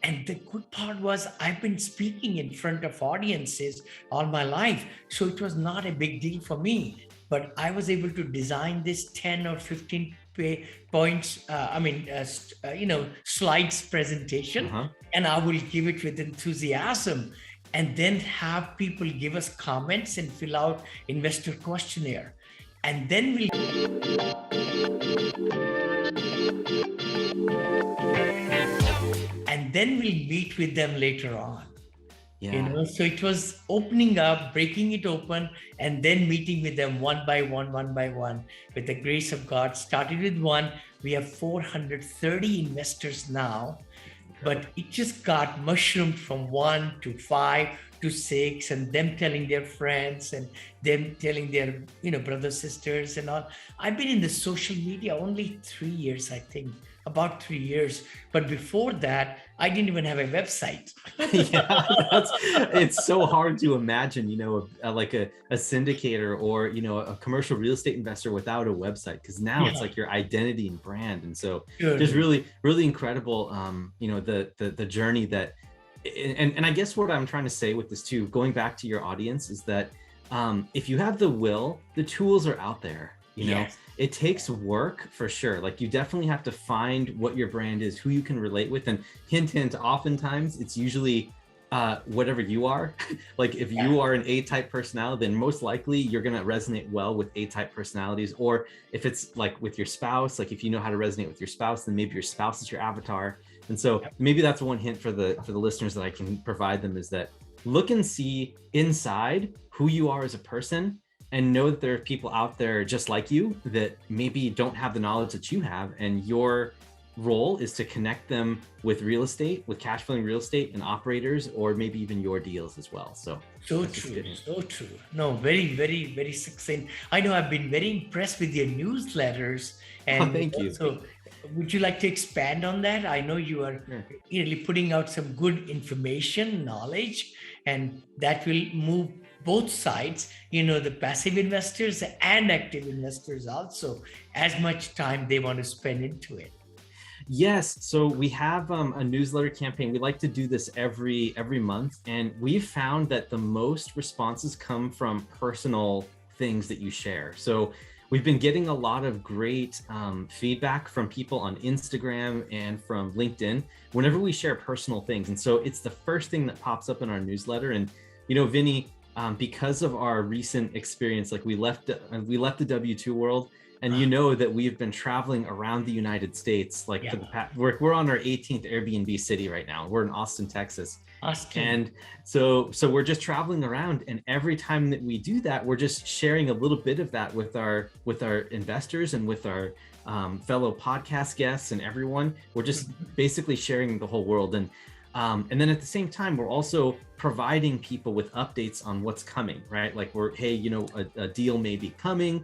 And the good part was I've been speaking in front of audiences all my life. So it was not a big deal for me. But I was able to design this 10 or 15 points, slides presentation, Uh-huh. and I will give it with enthusiasm and then have people give us comments and fill out investor questionnaire. And then we'll meet with them later on. Yeah. So it was opening up, breaking it open, and then meeting with them one by one. With the grace of God, started with one. We have 430 investors now, but it just got mushroomed from 1 to 5 to 6, and them telling their friends and them telling their brothers, sisters, and all. I've been in the social media only 3 years, I think, about 3 years. But before that, I didn't even have a website. Yeah, it's so hard to imagine, like a syndicator or, a commercial real estate investor without a website, because now it's like your identity and brand. And so just really, really incredible, the journey that, and I guess what I'm trying to say with this too, going back to your audience, is that if you have the will, the tools are out there. It takes work for sure. Like, you definitely have to find what your brand is, who you can relate with, and hint, oftentimes it's usually whatever you are. Like, if you are an A-type personality, then most likely you're going to resonate well with A-type personalities. Or if it's like with your spouse, like if you know how to resonate with your spouse, then maybe your spouse is your avatar. And so maybe that's one hint for the listeners that I can provide them, is that look and see inside who you are as a person, and know that there are people out there just like you that maybe don't have the knowledge that you have. And your role is to connect them with real estate, with cash flowing real estate and operators, or maybe even your deals as well. So true. So true. No, very, very, very succinct. I know I've been very impressed with your newsletters. And thank you. So would you like to expand on that? I know you are really putting out some good information, knowledge, and that will move both sides, the passive investors and active investors also, as much time they want to spend into it. Yes. So we have a newsletter campaign. We like to do this every month. And we've found that the most responses come from personal things that you share. So we've been getting a lot of great feedback from people on Instagram and from LinkedIn whenever we share personal things. And so it's the first thing that pops up in our newsletter. And, Vinney, because of our recent experience, like we left the W-2 world, and that we've been traveling around the United States, like for the past, we're on our 18th Airbnb city right now. We're in Austin, Texas. And so we're just traveling around, and every time that we do that, we're just sharing a little bit of that with our investors and with our fellow podcast guests and everyone. We're just basically sharing the whole world. And then at the same time, we're also providing people with updates on what's coming, right? Like a deal may be coming.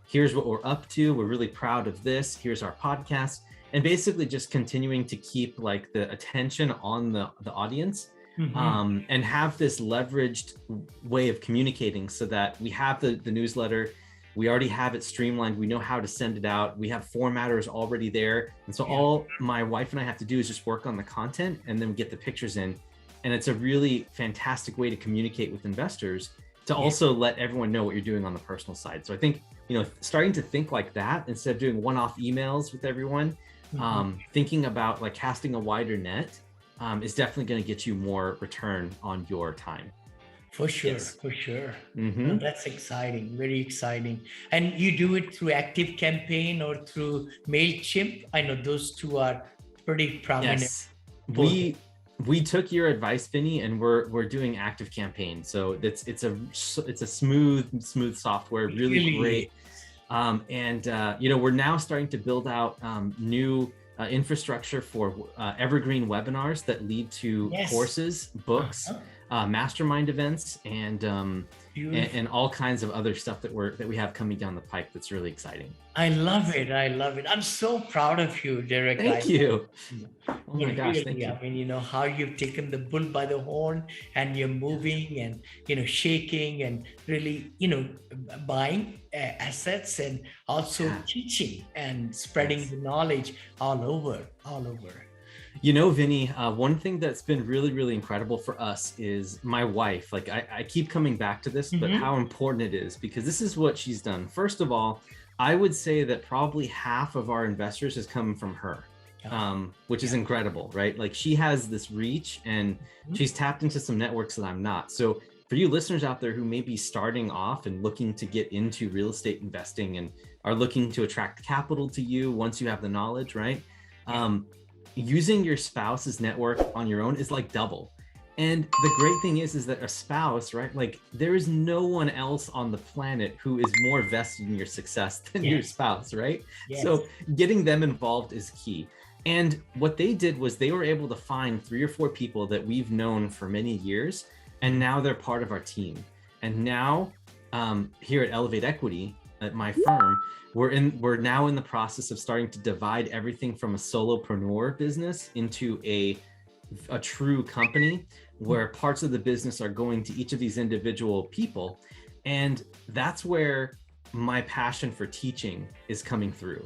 Here's what we're up to. We're really proud of this. Here's our podcast. And basically just continuing to keep like the attention on the audience, and have this leveraged way of communicating, so that we have the newsletter. We already have it streamlined. We know how to send it out. We have formatters already there. And so all my wife and I have to do is just work on the content, and then get the pictures in. And it's a really fantastic way to communicate with investors, to also let everyone know what you're doing on the personal side. So I think, starting to think like that instead of doing one-off emails with everyone, thinking about like casting a wider net is definitely going to get you more return on your time. For sure, for sure. No, that's exciting, very exciting. And you do it through Active Campaign or through MailChimp? I know those two are pretty prominent. Yes, we took your advice, Vinney, and we're doing Active Campaign. So it's a smooth software, really great. We're now starting to build out new infrastructure for evergreen webinars that lead to courses, books, mastermind events, and all kinds of other stuff that we have coming down the pipe that's really exciting. I love it. I'm so proud of you, Derek. Thank you. Oh my gosh, really, thank you. I mean, how you've taken the bull by the horn, and you're moving and, shaking and really, buying assets, and also teaching and spreading the knowledge all over. You know, Vinney, one thing that's been really, really incredible for us is my wife. Like I keep coming back to this, but how important it is, because this is what she's done. First of all, I would say that probably half of our investors has come from her, which is incredible, right? Like she has this reach and she's tapped into some networks that I'm not. So for you listeners out there who may be starting off and looking to get into real estate investing and are looking to attract capital to you once you have the knowledge, right? Using your spouse's network on your own is like double. And the great thing is that a spouse, right? Like there is no one else on the planet who is more vested in your success than your spouse, right? So getting them involved is key. And what they did was they were able to find 3 or 4 people that we've known for many years, and now they're part of our team. And now here at Elevate Equity, at my firm, we're now in the process of starting to divide everything from a solopreneur business into a true company where parts of the business are going to each of these individual people. And that's where my passion for teaching is coming through.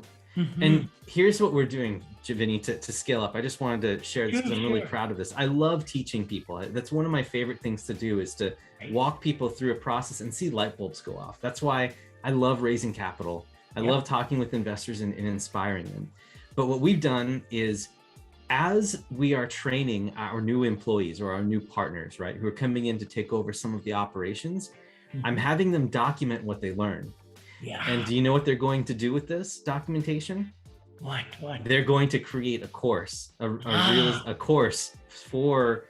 And here's what we're doing, Vinney, to scale up. I just wanted to share this because I'm really proud of this. I love teaching people. That's one of my favorite things to do, is to walk people through a process and see light bulbs go off. That's why I love raising capital. I love talking with investors and inspiring them. But what we've done is, as we are training our new employees or our new partners, right, who are coming in to take over some of the operations, I'm having them document what they learn. And do you know what they're going to do with this documentation? What? They're going to create a course, a course for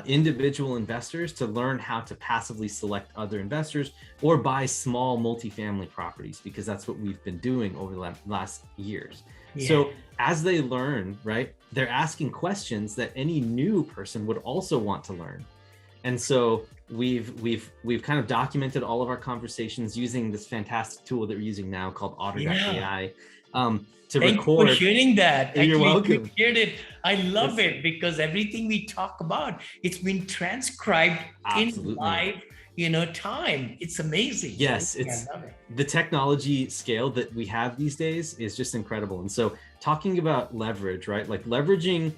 individual investors to learn how to passively select other investors or buy small multifamily properties, because that's what we've been doing over the last years. So as they learn, right, they're asking questions that any new person would also want to learn. And so we've kind of documented all of our conversations using this fantastic tool that we're using now called Otter.ai. To Thank record. you for sharing that. You're welcome. It. I love it, because everything we talk about, it's been transcribed in live, time. It's amazing. Yes, I love it. The technology scale that we have these days is just incredible. And so talking about leverage, right? Like leveraging,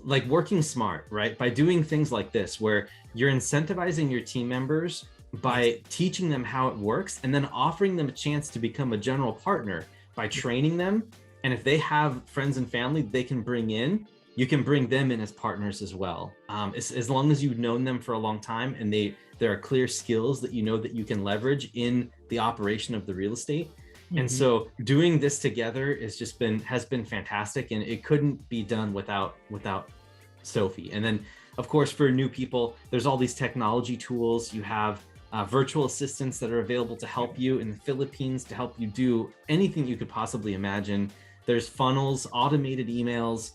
like working smart, right? By doing things like this, where you're incentivizing your team members by teaching them how it works, and then offering them a chance to become a general partner by training them. And if they have friends and family they can bring in, you can bring them in as partners as well. As long as you've known them for a long time and there are clear skills that you know that you can leverage in the operation of the real estate. And so doing this together has been fantastic, and it couldn't be done without Sophie. And then of course, for new people, there's all these technology tools. You have virtual assistants that are available to help you in the Philippines, to help you do anything you could possibly imagine. There's funnels, automated emails.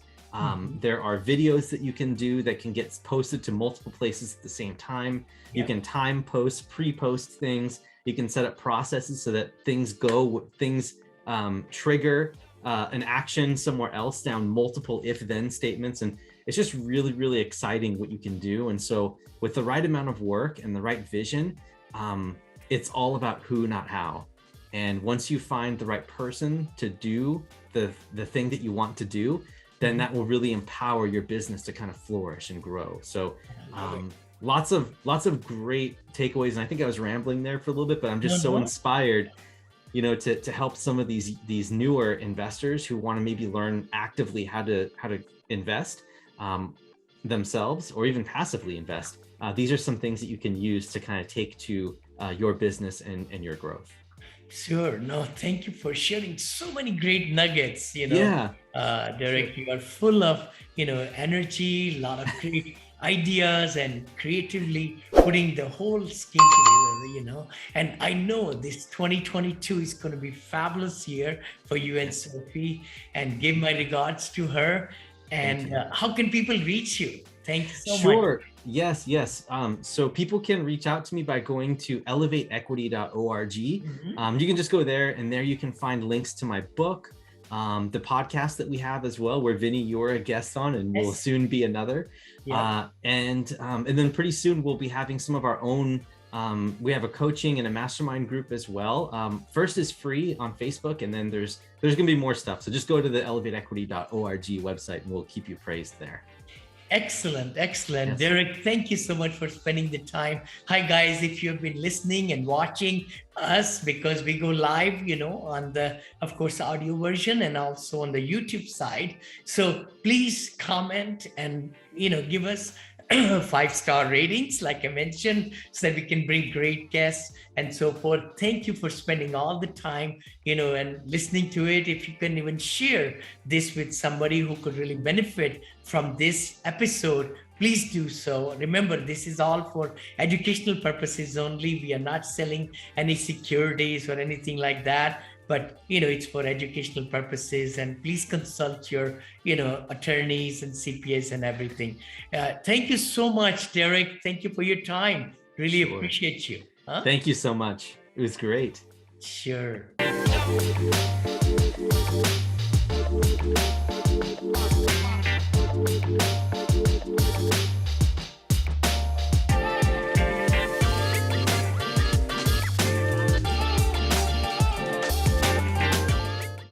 There are videos that you can do that can get posted to multiple places at the same time. You can time post, pre-post things. You can set up processes so that things trigger an action somewhere else down multiple if-then statements. And it's just really, really exciting what you can do. And so with the right amount of work and the right vision, it's all about who, not how. And once you find the right person to do the thing that you want to do, then that will really empower your business to kind of flourish and grow. So lots of great takeaways. And I think I was rambling there for a little bit, but I'm just so inspired, to help some of these newer investors who want to maybe learn actively how to invest themselves, or even passively invest. These are some things that you can use to kind of take to your business and your growth. Sure. No, thank you for sharing so many great nuggets, Derek, you are full of, energy, a lot of great ideas, and creatively putting the whole scheme together, and I know this 2022 is going to be fabulous year for you and Sophie, and give my regards to her. And how can people reach you? Thank you so much. Sure. Yes. So people can reach out to me by going to elevateequity.org. You can just go there, and there you can find links to my book, the podcast that we have as well, where Vinney, you're a guest on, and will soon be another. And then pretty soon we'll be having some of our own We have a coaching and a mastermind group as well. First is free on Facebook, and then there's going to be more stuff. So just go to the elevateequity.org website, and we'll keep you praised there. Excellent. Yes. Derek, thank you so much for spending the time. Hi, guys, if you've been listening and watching us, because we go live, on the, of course, audio version and also on the YouTube side. So please comment and, give us 5-star ratings, like I mentioned, so that we can bring great guests and so forth. Thank you for spending all the time, and listening to it. If you can even share this with somebody who could really benefit from this episode, please do so. Remember, this is all for educational purposes only. We are not selling any securities or anything like that. But, it's for educational purposes, and please consult your, attorneys and CPAs and everything. Thank you so much, Derek. Thank you for your time. Really appreciate you. Thank you so much. It was great. Sure.